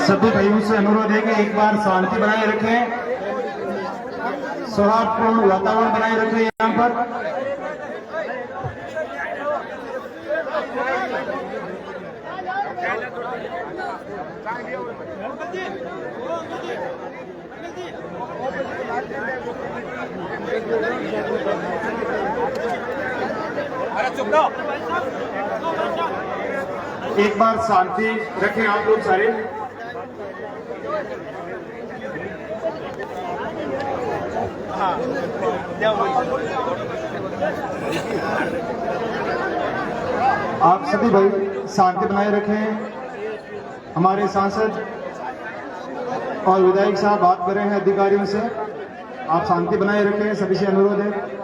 सभी भाइयों से अनुरोध है कि एक बार शांति बनाए रखें, सौहार्दपूर्ण वातावरण बनाए रखें यहाँ पर। एक बार शांति रखें आप लोग सारे। आप सभी भाई शांति बनाए रखें। हमारे सांसद और विधायक साहब बात कर रहे हैं अधिकारियों से, आप शांति बनाए रखें, सभी से अनुरोध है।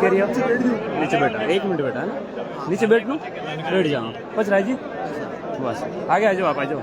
करिए नीचे बैठा, 1 मिनट बैठा ना, नीचे बैठ लूँ, बैठ जाओ बस राय जी, बस आगे आ जाओ, आप आ जाओ।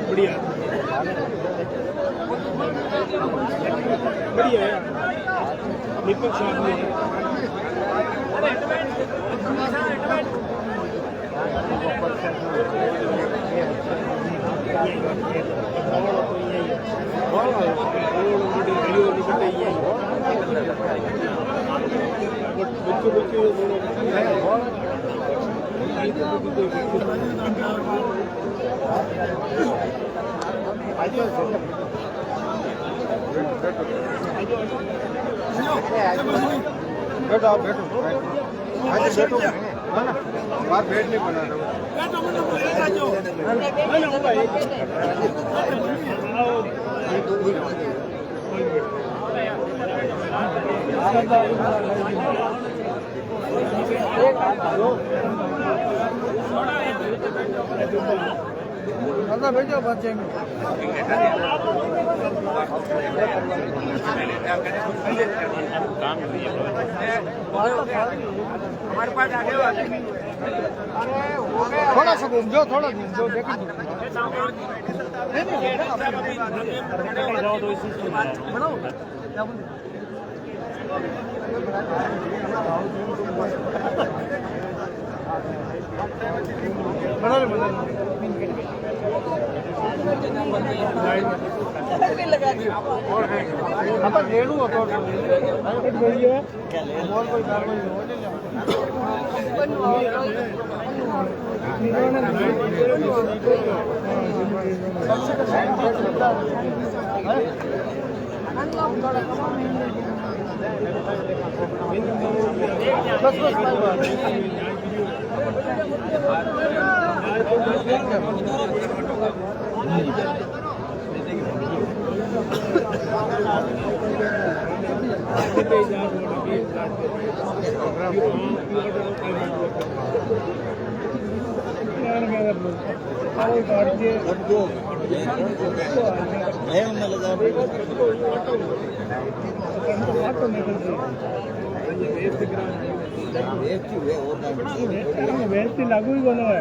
बढ़िया बढ़िया है निपक्ष आदमी है बैठो आप बैठो आज बैठो है ना बाहर बैठ नहीं बना भेजो बच्चे में हमारे पास आ गए थोड़ा सा घूम जाओ थोड़ा घूम जाओ देखो रेणु और कोई कार्रवाई लागू ही बनो है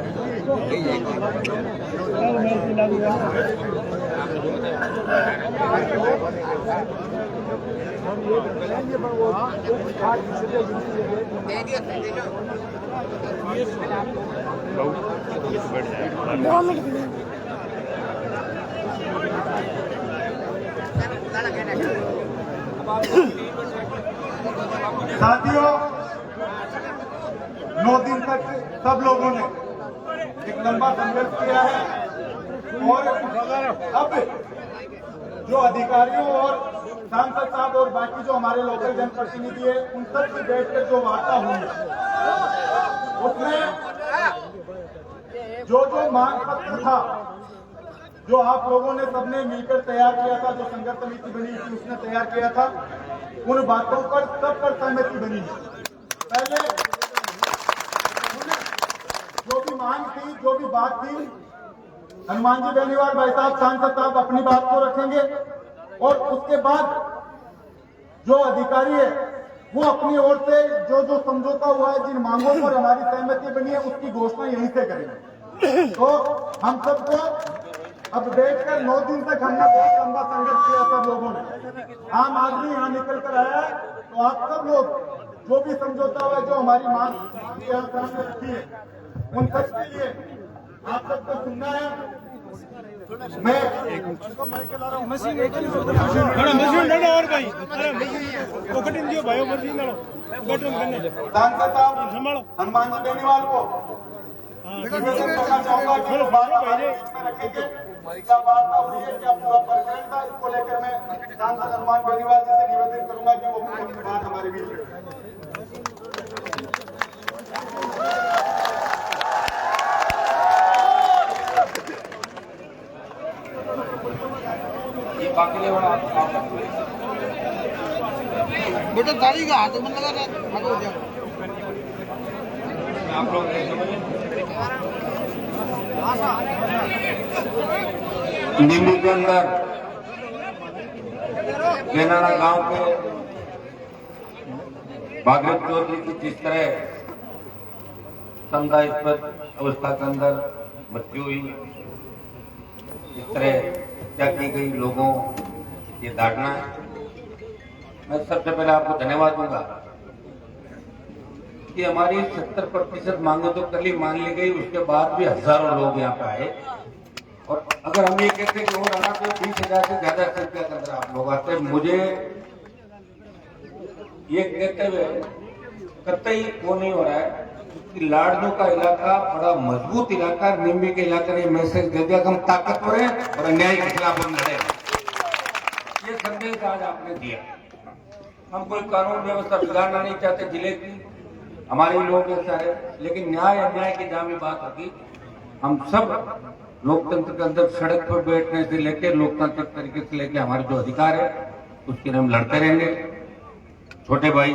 लागू साथियों 9 दिन तक सब लोगों ने एक लंबा संघर्ष किया है और अब जो अधिकारियों और सांसद साहब और बाकी जो हमारे लोकल जनप्रतिनिधि है उन सब से बैठकर जो वार्ता हुई है उसमें जो मांग पत्र था जो आप लोगों ने सबने मिलकर तैयार किया था, जो संघर्ष समिति बनी थी उसने तैयार किया था, उन बातों पर सब पर सहमति बनी है। पहले जो भी मांग थी, जो भी बात थी, हनुमान जी बेनीवाल भाई साहब सांसद साहब अपनी बात को रखेंगे और उसके बाद जो अधिकारी है वो अपनी ओर से जो समझौता हुआ है, जिन मांगों पर हमारी सहमति बनी है उसकी घोषणा यहीं से करेंगे। तो हम सबको अब बैठकर 9 दिन तक हमने बहुत लंबा संघर्ष किया सब लोगों ने। आम आदमी यहाँ निकल कर आया है तो आप सब लोग जो भी समझौता हुआ है, जो हमारी मांग यहाँ सामने रखी है, उन सब के लिए आप सबको सुनना है। मैं मशीन और भाई सांसद साहब हनुमान जी बेनीवाल को चाहूंगा कि रखेंगे क्या वार्ता हुई है, क्या पूरा प्रकरण था, इसको लेकर मैं सांसद हनुमान बेनीवाल जी से निवेदन करूंगा कि वो अपनी बात हमारे बीच रखें। बेटा ताली का हाथ में लगा आप लोग नींबू के अंदर बेनाड़ा गांव के भागीरथ चौधरी की जिस तरह संदेहास्पद अवस्था के अंदर मृत्यु हुई। इस तरह हत्या की गई, लोगों ये धारणा है। मैं सबसे पहले आपको धन्यवाद दूंगा कि हमारी 70% मांगे तो कल ही मान ली गई, उसके बाद भी हजारों लोग यहाँ पे आए। और अगर हम ये कहते कि और आना तो 20,000 से ज्यादा संख्या के अंदर आप लोग आते। मुझे ये कहते हुए कतई वो नहीं हो रहा है कि लाडनू का इलाका बड़ा मजबूत इलाका, निम्बी के इलाके ने मैसेज दे दिया कि हम ताकतवर हैं और अन्याय के खिलाफ हम लड़े। ये संदेश आज आपने दिया। हम कोई कानून व्यवस्था बिगाड़ना नहीं चाहते जिले की, हमारे लोग ऐसा है, लेकिन न्याय अन्याय की जहां भी बात होगी, हम सब लोकतंत्र के अंदर सड़क पर बैठने से लेकर लोकतांत्रिक तरीके से लेकर हमारे जो अधिकार है उसके लिए हम लड़ते रहेंगे। छोटे भाई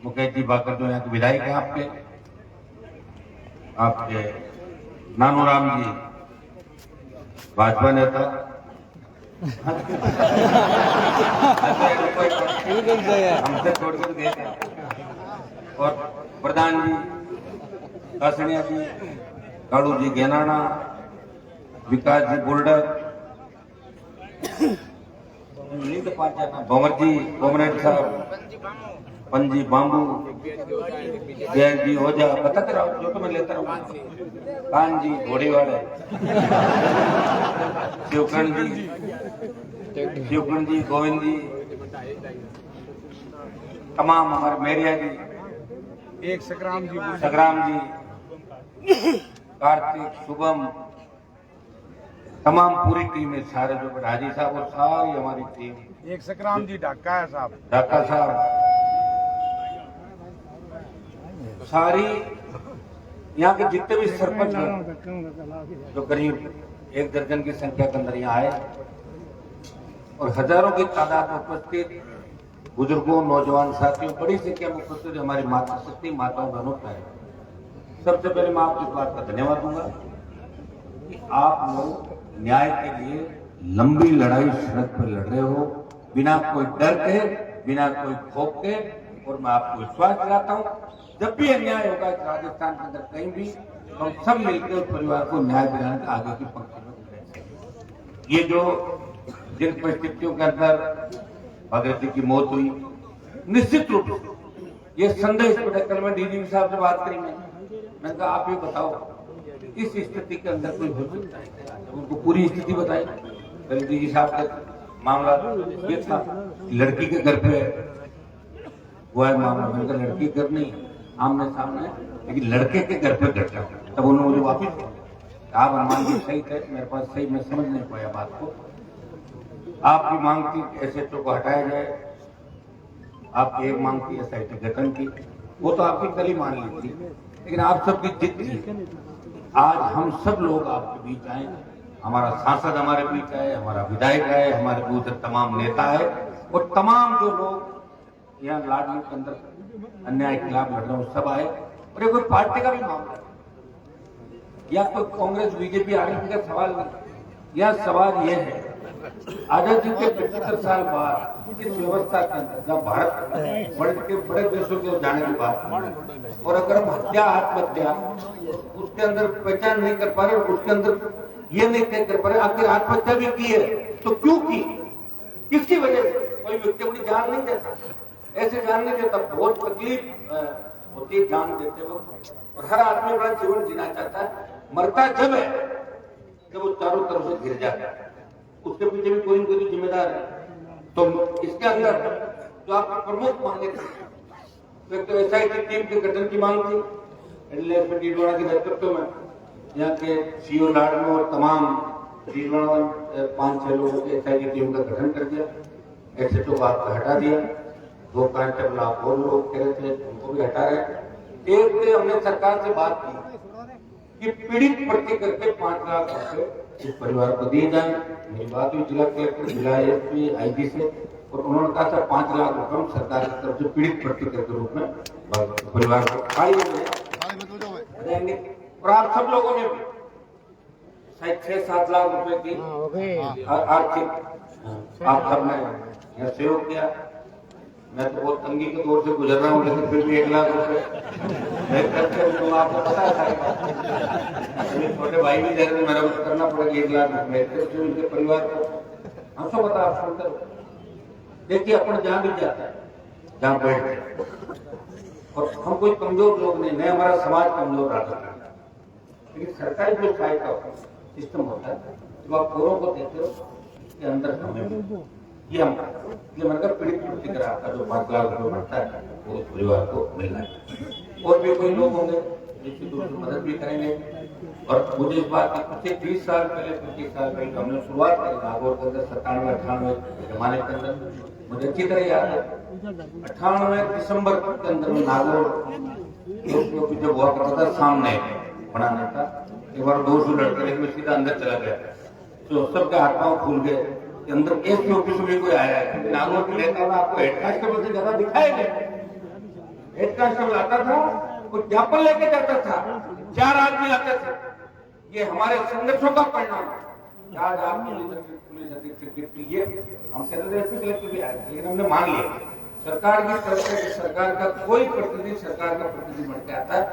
मुकेश जी बाकर जो यहाँ के विधायक हैं, आपके नानू राम जी भाजपा नेता, हमसे छोड़कर गए थे, और प्रधान जी कासनिया जी, काड़ू जी गेनाना, विकास जी बुल्डर, भंवर जी कोमरेड साहब, पंजी बाम्बू, जय जी ओझा, बताते रहो जो तो मैं लेता रहूँ, कान जी घोड़ीवाड़े, शिवकर्ण जी, गोविंद जी, तमाम हमारे मेरिया जी, एक संग्राम जी, कार्तिक, शुभम, तमाम पूरी टीम है, सारे जो हाजी साहब और सारी हमारी टीम, एक संग्राम जी ढाका है साहब, ढाका साहब, सारी यहाँ के जितने भी सरपंच हैं जो करीब 1 दर्जन की संख्या के अंदर यहाँ आए, और हजारों की तादाद में उपस्थित बुजुर्गों, नौजवान साथियों, बड़ी संख्या में उपस्थित हमारी माता शक्ति माताओं बहनों का है। सबसे पहले मैं आपको इस बात का धन्यवाद दूंगा कि आप लोग न्याय के लिए लंबी लड़ाई सड़क पर लड़ रहे हो, बिना कोई डर के, बिना कोई खौफ के। और मैं आपको विश्वास दिलाता हूं, जब भी अन्याय होगा राजस्थान के अंदर कहीं भी, तो हम सब मिलकर उस परिवार को न्याय दिलाने के आगे की पंक्ति में उतरेंगे। ये जो जिन परिस्थितियों के अंदर भगत जी की मौत हुई, निश्चित रूप से ये संदेश कल मैं डीजीपी साहब से बात करी, मैंने कहा आप ये बताओ इस स्थिति के अंदर कोई हो सकता है? जब उनको पूरी स्थिति बताई, कल डीजी साहब का मामला ये था, लड़की के घर पे हुआ है मामला, मैंने कहा लड़की घर नहीं आमने सामने, लेकिन लड़के के घर पे घटा। तब उन्होंने मुझे वापिस आप अनुमान जी सही थे, मेरे पास सही मैं समझ नहीं पाया बात को। आपकी मांग थी एसएचओ को हटाया जाए, आपकी एक मांग थी एसआईटी गठन की, वो तो आपकी कल ही मान ली थी, लेकिन आप सबकी जिद थी। आज हम सब लोग आपके बीच आए, हमारा सांसद हमारे बीच आए, हमारा विधायक आए, हमारे बीच तमाम नेता है, और तमाम जो लोग यहाँ लाडली के अंदर अन्याय के खिलाफ लड़ रहे हैं सब आए। और ये कोई पार्टी का भी मामला है या कोई कांग्रेस बीजेपी आरएलपी का सवाल नहीं, यह सवाल यह है आजादी के 75 साल बाद इस व्यवस्था के अंदर जब भारत बड़े देशों के जाने की बात, और अगर हम हत्या आत्महत्या उसके अंदर पहचान नहीं कर पा रहे, उसके अंदर ये नहीं तय कर पा रहे आखिर आत्महत्या भी की है तो क्यों की, किसकी वजह से? कोई व्यक्ति अपनी जान नहीं देता, ऐसे जान नहीं देता, बहुत तकलीफ होती है जान देते वक्त, और हर आदमी अपना जीवन जीना चाहता है। मरता जब है जब वो चारों तरफ से घिर जाता है, उसके पीछे भी कोई न कोई जिम्मेदार है। तो इसके अंदर जो आपकी प्रमुख मांगे थी, तो एसआईटी टीम के गठन की मांग थी, डीडवाड़ा के नेतृत्व में यहाँ के सीओ लाडनू और तमाम डीडवाड़ा 5-6 लोगों की एसआईटी टीम का गठन कर दिया, एसएचओ को आपका हटा दिया, 2 कांस्टेबल आप और लोग कह रहे थे उनको भी हटा रहे। एक पे हमने सरकार से बात की कि पीड़ित प्रति करके 5 लाख रुपए इस परिवार को दिए जाए। मेरी बात हुई जिला कलेक्टर, जिला एसपी, आईजी से, और उन्होंने कहा था 5 लाख रुपए सरकार की तरफ से पीड़ित प्रति के रूप में परिवार को देंगे। और आप सब लोगों ने भी शायद 6-7 लाख रुपए की आर्थिक आप सबने सहयोग किया। मैं तो बहुत तंगी के दौर से गुजर रहा हूँ, लेकिन फिर भी 1 लाख रुपए मैं करते हूँ तो आपको पता है छोटे भाई भी जैसे मेरा कुछ करना पड़ेगा 1 लाख रुपए उनके परिवार को हम सब बता आप सुनते हो। देखिए अपन जहाँ भी जाते हैं, जहाँ बैठते और हम कोई कमजोर लोग नहीं, हमारा समाज कमजोर रहता है, लेकिन सरकारी जो सहायता सिस्टम होता है जो आप औरों को देते हो के अंदर हमें ये मतलब पीड़ित प्रतिक्रिया आपका जो 5 लाख रुपये बढ़ता है वो परिवार को मिलना है। और भी कोई लोग होंगे जिसकी दूसरी मदद भी करेंगे। और मुझे इस बात की पिछले 20 साल पहले 25 साल पहले हमने शुरुआत करी नागौर के अंदर 97-98 जमाने के अंदर, मुझे अच्छी तरह याद है 98 दिसंबर के अंदर में नागौर जो हुआ करता था सामने बनाने का, एक बार 200 लड़के लेकर सीधा अंदर चला गया तो सबके हाथ पांव फूल गए कि अंदर एसपी ऑफिस में कोई आया है। नागौर के नेता में आपको हेड कांस्टेबल से ज्यादा दिखाई नहीं। हेड कांस्टेबल आता था वो ज्ञापन लेके जाता था, 4 आदमी आते थे। ये हमारे संघर्षों का परिणाम है। आज आप पुलिस अधीक्षक ये हम कहते थे एसपी कलेक्टर भी आए, लेकिन हमने मान लिया सरकार की तरफ से सरकार का कोई प्रतिनिधि सरकार का प्रतिनिधि बन के आता है।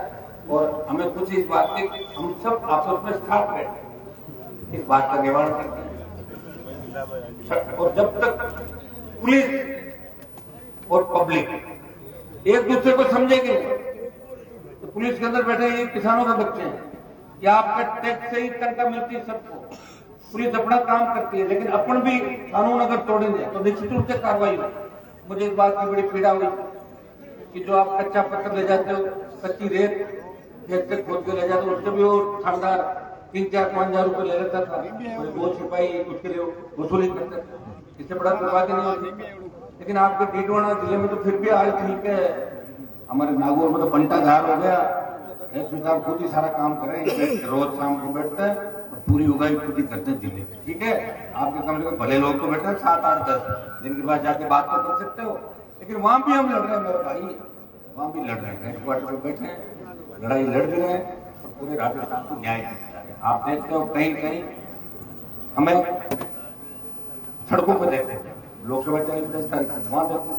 और हमें खुशी इस बात की हम सब आपस में साथ बैठे इस बात का निवारण करते हैं। और जब तक पुलिस और पब्लिक एक दूसरे को समझेंगे तो पुलिस के अंदर बैठे ये किसानों का बच्चे हैं कि आपका टैक्स से ही तनख्वाह मिलती है सबको, पुलिस अपना काम करती है, लेकिन अपन भी कानून अगर तोड़ेंगे तो निश्चित रूप से कार्रवाई होगी। मुझे इस बात की बड़ी पीड़ा हुई कि जो आप कच्चा पत्थर ले जाते हो, कच्ची रेत खेत से खोद के ले जाते हो, उससे भी वो थानेदार 3-4-5 हजार रुपए ले लेता था। 2 सिपाही उसके लिए वसूली करते थे, इससे बड़ा बर्बादी नहीं होती। लेकिन आपके डीडवाना जिले में तो फिर भी आज ठीक है, हमारे नागौर में तो बंटाधार हो गया। एसपी साहब खुद ही सारा काम करें, रोज शाम को बैठते हैं और पूरी उगाई खुद ही करते हैं जिले में। ठीक है, आपके कमरे में भले लोग तो बैठे हैं 7-8-10 दिन के बाद जाके बात तो कर सकते हो, लेकिन वहां भी हम लड़ रहे हैं मेरे भाई, वहां भी लड़ रहे हैं, हेडक्वार्टर में बैठे हैं, लड़ाई लड़ भी रहे हैं और पूरे राजस्थान को न्याय दिया है। आप देखते हो कहीं कहीं हमें सड़कों पर देखते हैं, लोकसभा चुनाव 10 तारीख से वहां देखते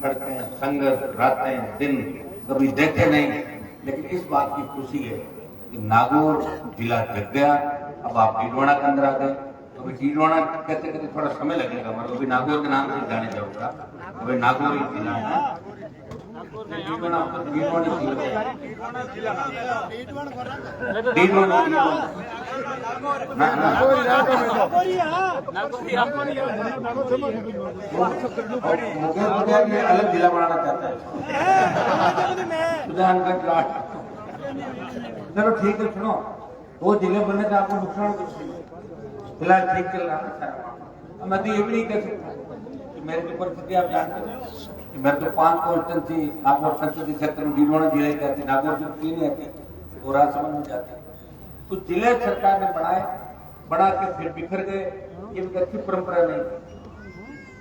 सड़कें संघर्ष रातें दिन कभी देखे नहीं। लेकिन इस बात की खुशी है कि नागौर जिला जग गया। अब आप डीडवाना के अंदर आ गए, तो अभी डीडवाना कहते कहते थोड़ा समय लगेगा, मतलब अभी नागौर के नाम से जाने जाऊंगा, अभी नागौर ही जिला है। अलग जिला बनाना चाहता है चलो ठीक है, सुनो 2 जिले बनने का आपको नुकसान कुछ नहीं, फिलहाल ठीक चल रहा है। मैं तो ये भी नहीं कह सकता कि मेरी जो परिस्थिति आप जानते हो कि मेरे तो 5 कॉन्स्टिट्यूंसी नागौर संसदीय क्षेत्र में डीडवाना जिले की आती, नागौर की 3 आती, 2 राजसमंद में जाती। तो जिले सरकार ने बना के फिर बिखर गए, ये भी अच्छी परंपरा नहीं।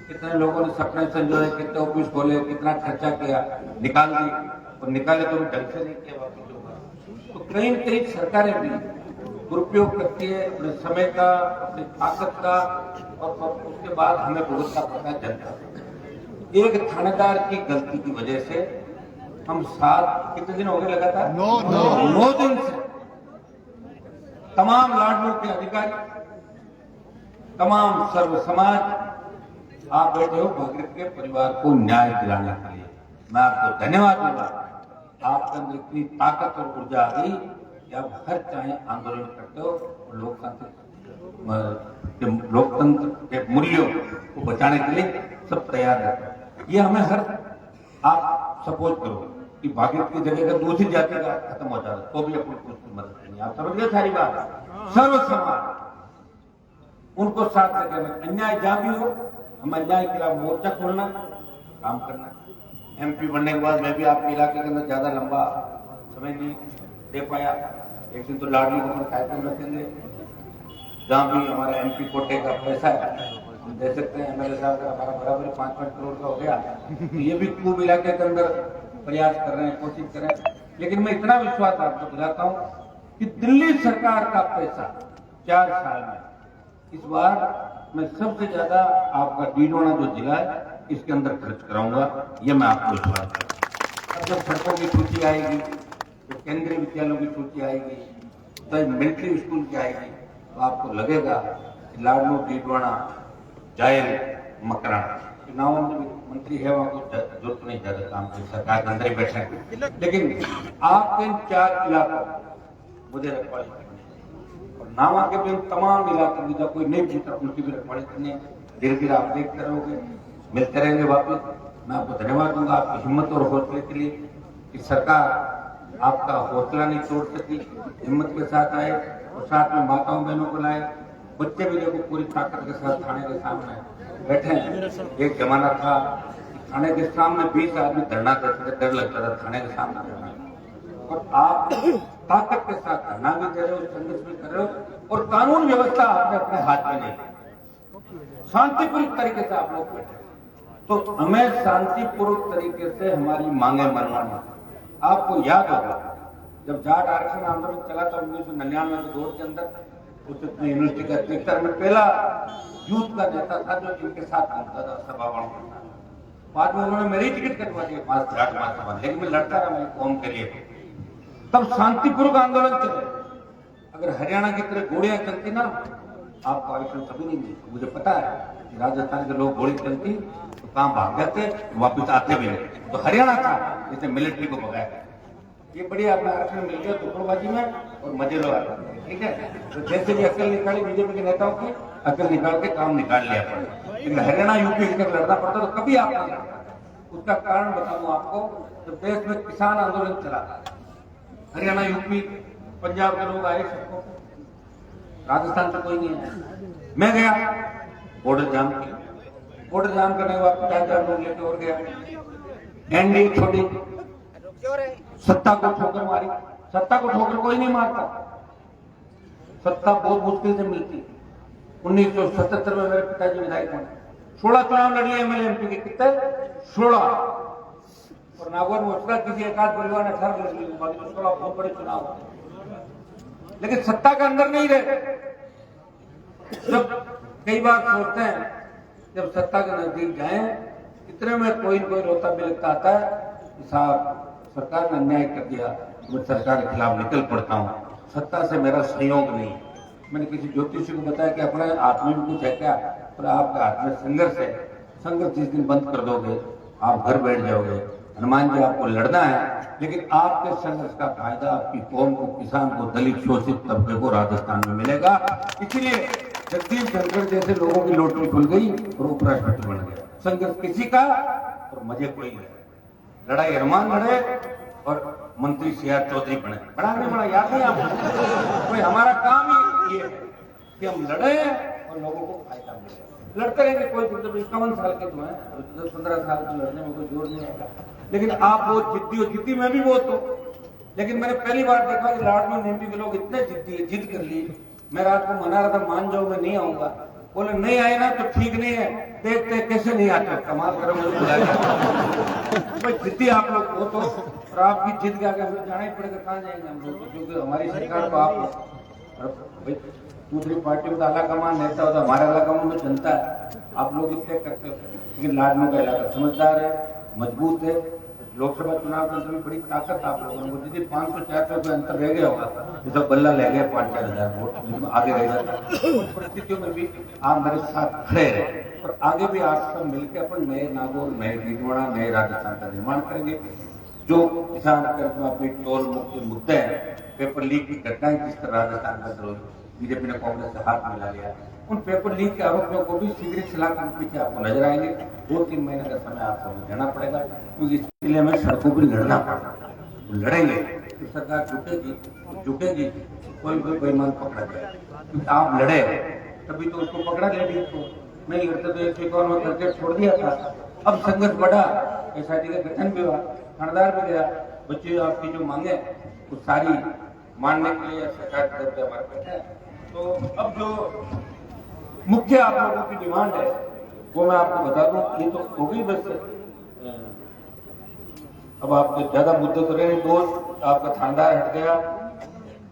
कितने लोगों ने सपने संजोए, कितने ऑफिस खोले, कितना खर्चा किया, निकाल दी और निकाले तो ढंग से नहीं किया वापस। तो कहीं न कहीं सरकारें भी दुरुपयोग करती है अपने समय का, अपनी ताकत का, और उसके बाद हमें भुगतना पड़ता है जनता। एक थानेदार की गलती की वजह से हम 7 कितने दिन हो गए लगातार 9 दिन से तमाम लाडलों के अधिकारी, तमाम सर्व समाज आप बैठे हो भागीरथ के परिवार को न्याय दिलाने के लिए। मैं आपको धन्यवाद दूंगा। आपके अंदर इतनी ताकत और ऊर्जा आ गई कि आप हर चाहे आंदोलन करते हो और लोकतंत्र के मूल्यों को बचाने के लिए सब तैयार रहते हैं। ये हमें हर आप सपोर्ट करो कि भागीरथ की जगह अगर दूसरी जाति का खत्म हो जाए तो भी अपनी उसकी मदद करेंगे। आप समझ गए सारी बात, सर्व समाज उनको साथ लेकर अन्याय जहां भी हो हम अन्याय के खिलाफ मोर्चा खोलना, काम करना। एमपी बनने के बाद मैं भी आपके इलाके के अंदर ज्यादा लंबा समय नहीं दे पाया। एक दिन तो लाडली को कार्यक्रम रखेंगे जहाँ भी हमारा एमपी कोटे का पैसा है हम दे सकते हैं। एमएलए साहब का हमारा बराबर 5-5 करोड़ का हो गया, तो ये भी खूब इलाके के अंदर प्रयास कर रहे हैं, कोशिश कर रहे हैं। लेकिन मैं इतना विश्वास आपको दिलाता हूँ कि दिल्ली सरकार का पैसा 4 साल में इस बार मैं सबसे ज्यादा आपका डीडवाना जो जिला है इसके अंदर खर्च कराऊंगा, ये मैं आपको विश्वास दूंगा। अब जब सड़कों की सूची आएगी, तो केंद्रीय विद्यालयों की सूची आएगी, तो मिलिट्री स्कूल की आएगी, तो आपको लगेगा कि लाडनू, डीडवाना, जायल, मकराना चुनाव में मंत्री है, वहां को जरूरत नहीं ज्यादा काम की, सरकार के अंदर ही बैठे हैं। लेकिन आपके इन 4 इलाकों मुझे रखवाली और नामा के भी तमाम इलाकों की जब कोई नहीं जीता उनकी भी रखवाली करनी है। धीरे धीरे आप देखते रहोगे, मिलते रहेंगे वापस। मैं आपको धन्यवाद दूंगा आपकी हिम्मत और हौसले के लिए कि सरकार आपका हौसला नहीं तोड़ सकी, हिम्मत के साथ आए और साथ में माताओं बहनों को लाए। बच्चे भी देखो पूरी ताकत के साथ थाने के सामने बैठे हैं। एक जमाना था थाने के सामने 20 आदमी धरना करते थे, डर लगता था थाने के सामने धरना, और आप ताकत के साथ धरना भी दे रहे हो, संघर्ष भी कर रहे हो, और कानून व्यवस्था आपने अपने हाथ में नहीं, शांतिपूर्वक तरीके से आप लोग बैठे। तो हमें शांतिपूर्वक तरीके से हमारी मांगे मनवानी। आपको याद होगा जब जाट आरक्षण आंदोलन चला था 1999 के दौर के अंदर, उस यूनिवर्सिटी का अध्यक्ष मैं पहला यूथ का नेता था जो इनके साथ घूमता था, सभाओं में। बाद में उन्होंने मेरी टिकट कटवा दी पास जाट महासभा, लेकिन मैं लड़ता रहा मेरी कौम के लिए। तब शांतिपूर्वक आंदोलन चले। अगर हरियाणा की तरह गोलियां चलती ना, आपको आरक्षण कभी नहीं मिलता। मुझे पता है कि राजस्थान के लोग गोली चलती तो कहां भाग जाते, वापिस आते भी नहीं। तो हरियाणा था जिसने मिलिट्री को भगाया। ये बढ़िया अपना आरक्षण मिल गया टुकड़ोबाजी में और मजे लो, ठीक है। तो जैसे भी अक्ल निकाली बीजेपी के नेताओं की, अक्ल निकाल के काम निकाल लिया पड़ा। लेकिन हरियाणा यूपी अगर लड़ना पड़ता तो कभी आप नहीं लड़ता। उसका कारण बताऊं आपको, जब देश में किसान आंदोलन चला, हरियाणा यूपी पंजाब के लोग आए, सबको, राजस्थान से कोई नहीं आया। मैं गया, बॉर्डर जाम किया, बॉर्डर जाम करने के बाद 50,000 लोग लेके और गया। एनडीए छोड़ी, सत्ता को ठोकर मारी। सत्ता को ठोकर कोई नहीं मारता, सत्ता बहुत मुश्किल से मिलती। 1977 में मेरे पिताजी विधायक बने, 16 चुनाव लड़ लिए एमएलए एमपी के, कितने 16, और नागौर में उसका किसी एकाध परिवार ने 18 लड़ लिए, बाकी 16 बहुत बड़े चुनाव होते। लेकिन सत्ता के अंदर नहीं रहे। जब कई बार सोचते हैं जब सत्ता के नजदीक जाए, इतने में कोई कोई रोता बिलखता आता है कि साहब सरकार ने अन्याय कर दिया, मैं सरकार के खिलाफ निकल पड़ता हूँ, सत्ता से मेरा सहयोग नहीं। मैंने किसी ज्योतिषी को बताया कि अपने हाथ में भी कुछ है क्या, पर आपके हाथ में संघर्ष है। संघर्ष जिस दिन बंद कर दोगे आप घर बैठ जाओगे। हनुमान जी आपको लड़ना है, लेकिन आपके संघर्ष का फायदा आपकी कौम को, किसान को, दलित शोषित तबके को राजस्थान में मिलेगा। इसलिए जगदीप धनखड़ जैसे लोगों की लॉटरी खुल गई और उपराष्ट्रपति बन गया। संघर्ष किसी का और मजे कोई नहीं। लड़ाई हनुमान लड़े और मंत्री सीआर चौधरी बने, बड़ा नहीं बड़ा याद नहीं आपको। कोई हमारा काम ही ये है कि हम लड़े और लोगों को फायदा मिले। लड़ते रहेंगे, कोई 51 साल के जो है, 10-15 साल के लड़ने में कोई जोर नहीं आएगा। लेकिन आप बहुत जिद्दी हो, जिद्दी मैं भी बहुत हूँ। लेकिन मैंने पहली बार देखा कि लाडनू नेम्बी के लोग इतने जिद्दी है, जिद कर ली। मैं रात को मना रहा था मान जाओ मैं नहीं आऊंगा, बोले नहीं आए ना तो ठीक नहीं है, देखते कैसे नहीं आते, कमाल करो मुझे बुला भाई। जिद्दी आप लोग हो तो, और आपकी जिद के आगे हमें जाना ही पड़ेगा। कहाँ जाएंगे हम लोग, क्योंकि हमारी सरकार को आप भाई दूसरी पार्टी में आला कमान नेता होता, हमारे आला कमान में जनता है। आप लोग इतने करते हो, लेकिन लाडनू का इलाका समझदार है, मजबूत है। लोकसभा चुनाव के अंदर में बड़ी ताकत आप लोगों को दीदी। 500-400 का अंतर रह गया होगा, जैसा बल्ला ले गया 5-4 हजार वोट आगे रह जाता। परिस्थितियों में भी आप मेरे साथ खड़े रहे, और आगे भी आप सब मिलकर अपन नए नागौर, नए डीडवाना, नए राजस्थान का निर्माण करेंगे। जो किसान कर्ज माफी, टोल मुक्त मुद्दे हैं, पेपर लीक की घटनाएं जिस तरह राजस्थान का विरोध बीजेपी ने कांग्रेस से हाथ मिला लिया, उन पेपर लीक के आरोपियों को भी शीघ्र सलाह के पीछे आपको नजर आएंगे। 2-3 महीने का समय आपको देना पड़ेगा, क्योंकि इसके लिए हमें सड़कों पर लड़ना पड़ेगा। लड़ेंगे तो सरकार झुकेगी, कोई बेईमान पकड़ा जाए, क्योंकि आप लड़े तभी तो उसको पकड़ा गया। तो नहीं लड़ते तो 151 करके छोड़ दिया था। अब संघर्ष बढ़ा, एसआईटी का गठन भी हुआ, थानेदार भी गया। बच्चे आपकी जो मांगे वो सारी मानने के लिए सरकार की तरफ से हमारे पास है। तो अब जो मुख्य आप लोगों की डिमांड है वो मैं आपको बता दूं। ये तो हो गई बस, अब आपके ज्यादा मुद्दे तो रहे। दोस्त आपका थानेदार हट गया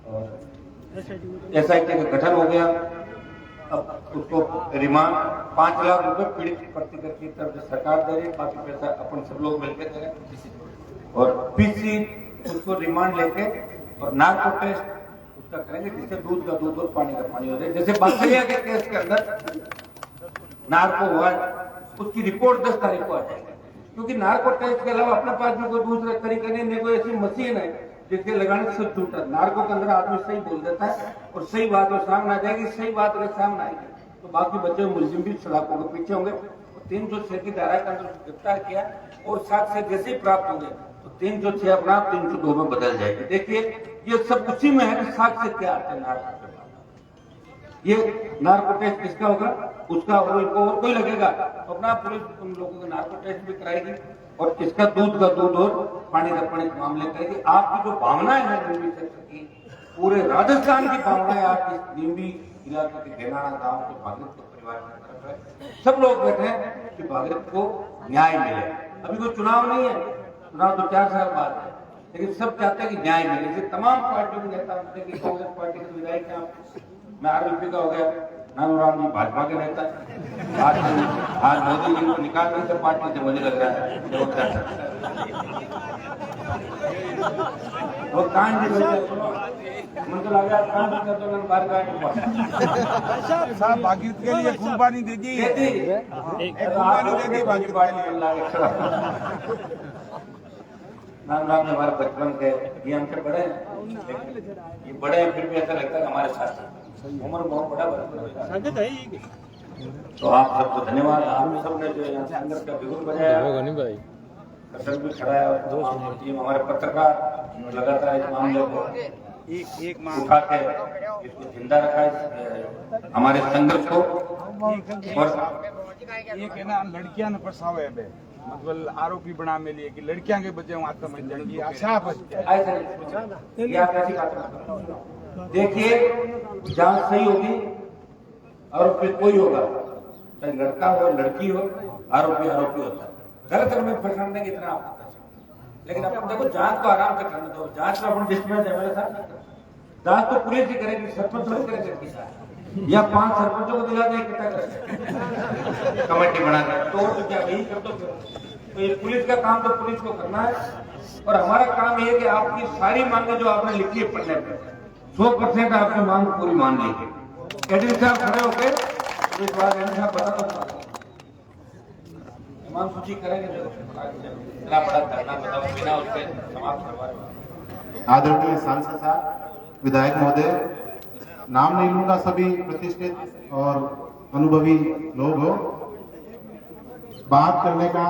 और एसआईटी का गठन हो गया, अब उसको रिमांड 5 लाख रुपए पीड़ित प्रतिकर की तरफ से सरकार दे रही है, बाकी पैसा अपन सब लोग मिलकर दे रहे हैं। और पीसी उसको रिमांड लेके और नार्को टेस्ट उसका करेंगे, जिससे दूध का दूध और पानी का पानी हो जाए। जैसे बासरिया के केस के अंदर नार्को हुआ, उसकी रिपोर्ट 10 तारीख को आ जाएगी, क्योंकि नार्को टेस्ट के अलावा अपने पास में कोई दूसरा तरीका नहीं, कोई ऐसी मशीन है जिसके लगाने से झूठा। नार्को के अंदर आदमी सही बोल देता है और सही बात वो सामने आ जाएगी, सही बात अगर सामने आएगी तो बाकी बच्चे मुलजिम भी सड़कों के पीछे होंगे। 306 की धारा के अंदर गिरफ्तार किया और साक्ष्य जैसे ही प्राप्त होंगे तो 306 अपना 302 में बदल जाएगी। देखिए ये सब उसी में है कि साक्ष्य क्या आते हैं नार्को के बाद। ये नार्को टेस्ट किसका होगा, उसका और कोई लगेगा तो अपना पुलिस उन लोगों का नार्को टेस्ट भी कराएगी और इसका दूध का दूध और पानी का पानी के मामले करेगी। आपकी जो भावनाएं हैं नीमबी सेक्टर की, पूरे राजस्थान की भावनाएं आपकी नीमबी इलाके के घेनाड़ा गांव के भागीरथ के परिवार की तरफ है। सब लोग बैठे हैं कि भागीरथ को न्याय मिले। अभी कोई चुनाव नहीं है, चुनाव तो 4 साल बाद है, लेकिन सब चाहते हैं कि न्याय मिले। जैसे तमाम पार्टियों के नेता होते हैं कि कांग्रेस पार्टी के विधायक हैं, मैं आरएलपी का हो गया, नानूराम जी भाजपा के नेता है, आज मोदी जी को निकाल रहे थे पार्टी से, मुझे लग रहा है वो कान जी मुझे लग रहा है बार साहब भागीरथ के लिए कुर्बानी दे दी, कुर्बानी दे दी भागीरथ। नानूराम ने हमारे बचपन के, ये हमसे बड़े हैं, ये बड़े हैं फिर भी ऐसा लगता है हमारे साथ उम्र बहुत बड़ा बड़ा है। तो आप सबको धन्यवाद। आप सब ने जो यहाँ संघर्ष का बिगुल बजाया, कसर भी खड़ा है और टीम हमारे पत्रकार लगातार इस मामले को एक उठा के इसको जिंदा रखा है हमारे संघर्ष को। और एक है ना लड़कियां ने फसावे है, मतलब आरोपी बना में लिए कि लड़कियां के बच्चे वहां समझ जाएंगी आशा देखिए जांच सही होगी और फिर कोई होगा, चाहे लड़का हो लड़की हो, आरोपी आरोपी होता है। गलत में फंसाने की इतना आपको, लेकिन अपन देखो जांच को आराम से करने दो। जांच में अपन डिस्टर्बेंस है मेरे साथ, जांच तो पुलिस ही करेगी, सरपंच थोड़ी करेंगे या 5 सरपंचों को दिला दे इकट्ठा करके कमेटी बना कर तो क्या यही कर दो। तो ये पुलिस का काम तो पुलिस को करना है और हमारा काम ये है कि आपकी सारी मांगे जो आपने लिखी है पढ़ने पर 100% आपकी मांग पूरी मान लीजिए। एडमिन साहब खड़े होकर तो इस बार एडमिन साहब बता दो मांग सूची करेंगे जो इतना बड़ा धरना बताओ बिना उसके समाप्त करवा रहे। आदरणीय सांसद साहब, विधायक महोदय, नाम नहीं लूंगा, सभी प्रतिष्ठित और अनुभवी लोग हो। बात करने का